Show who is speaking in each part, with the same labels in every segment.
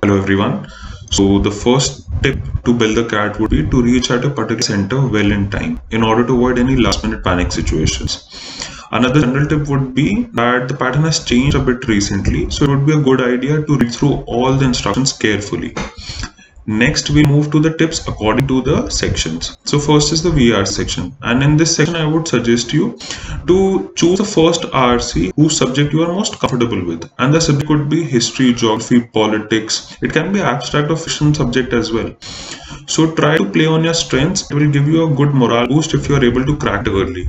Speaker 1: Hello everyone. So the first tip to build the cat would be to reach at a particular center well in time in order to avoid any last minute panic situations. Another general tip would be that the pattern has changed a bit recently, so it would be a good idea to read through all the instructions carefully. Next, we move to the tips according to the sections. So first is the VR section, and in this section I would suggest you to choose the first RC whose subject you are most comfortable with, and the subject could be history, geography, politics. It can be abstract or fiction subject as well. So try to play on your strengths. It will give you a good morale boost if you are able to crack it early.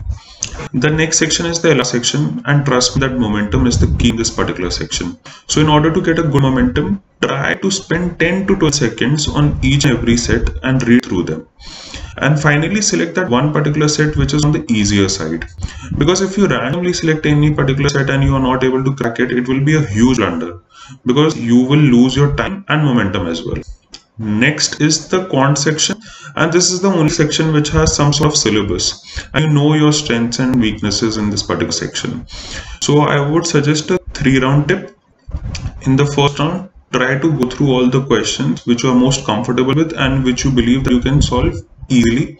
Speaker 1: The next section is the last section, and trust me that momentum is the key in this particular section. So in order to get a good momentum, try to spend 10 to 12 seconds on each and every set and read through them. And finally select that one particular set which is on the easier side. Because if you randomly select any particular set and you are not able to crack it, it will be a huge blunder because you will lose your time and momentum as well. Next is the quant section, and this is the only section which has some sort of syllabus, and you know your strengths and weaknesses in this particular section. So I would suggest a 3 round tip. In the first round, try to go through all the questions which you are most comfortable with and which you believe that you can solve easily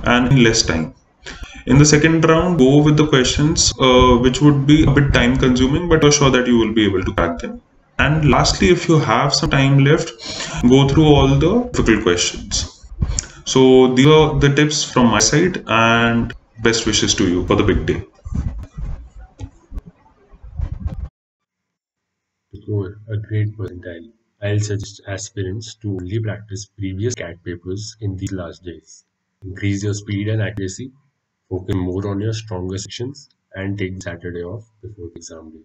Speaker 1: and in less time. In the second round, go with the questions which would be a bit time consuming, but you're sure that you will be able to crack them. And lastly, if you have some time left, go through all the difficult questions. So these are the tips from my side, and best wishes to you for the big day.
Speaker 2: To score a great percentile, I'll suggest aspirants to only practice previous CAT papers in these last days. Increase your speed and accuracy, focus more on your stronger sections, and take Saturday off before the exam day.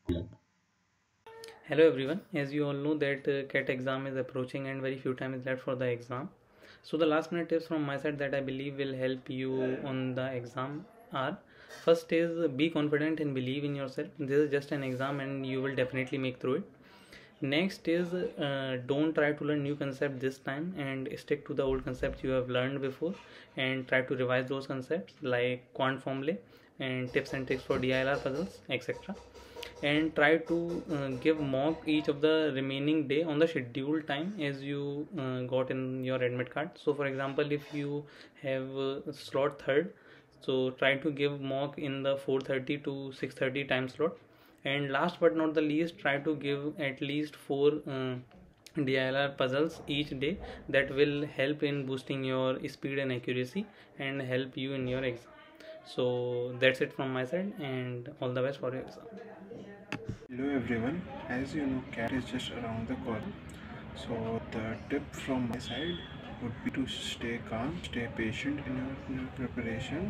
Speaker 2: Good luck.
Speaker 3: Hello everyone. As you all know that CAT exam is approaching and very few time is left for the exam. So the last minute tips from my side that I believe will help you on the exam are: first is be confident and believe in yourself. This is just an exam and you will definitely make through it. Next is don't try to learn new concept this time and stick to the old concepts you have learned before and try to revise those concepts like quant formulae and tips and tricks for DILR puzzles, etc. And try to give mock each of the remaining day on the scheduled time as you got in your admit card. So for example, if you have slot third, so try to give mock in the 4:30 to 6:30 time slot. And last but not the least, try to give at least 4 DILR puzzles each day. That will help in boosting your speed and accuracy and help you in your exam. So that's it from my side, and all the best for your exam.
Speaker 4: Hello everyone, as you know, CAT is just around the corner. So the tip from my side would be to stay calm, stay patient in your preparation.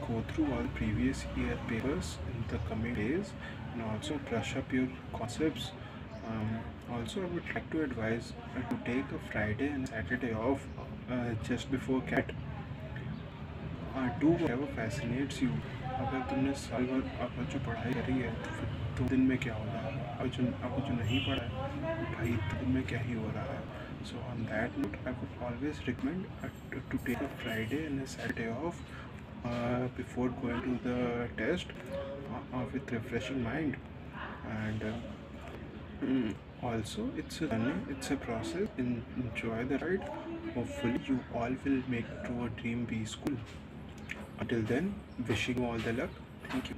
Speaker 4: Go through all previous year papers in the coming days, and also brush up your concepts. Also, I would like to advise to take a Friday and Saturday off just before CAT. Do whatever fascinates you. अगर तुमने साल भर अगर जो पढ़ाई करी है तो फिर 2 दिन में क्या हो रहा है, अब जो नहीं पढ़ा है भाई 2 दिन में क्या ही हो रहा है. So on that note, I would always recommend to take a Friday and a Saturday off before going to the test with refreshing mind. And also, it's a journey, it's a process. Enjoy the ride. Hopefully you all will make it to a dream B school. Until then, wishing you all the luck. Thank you.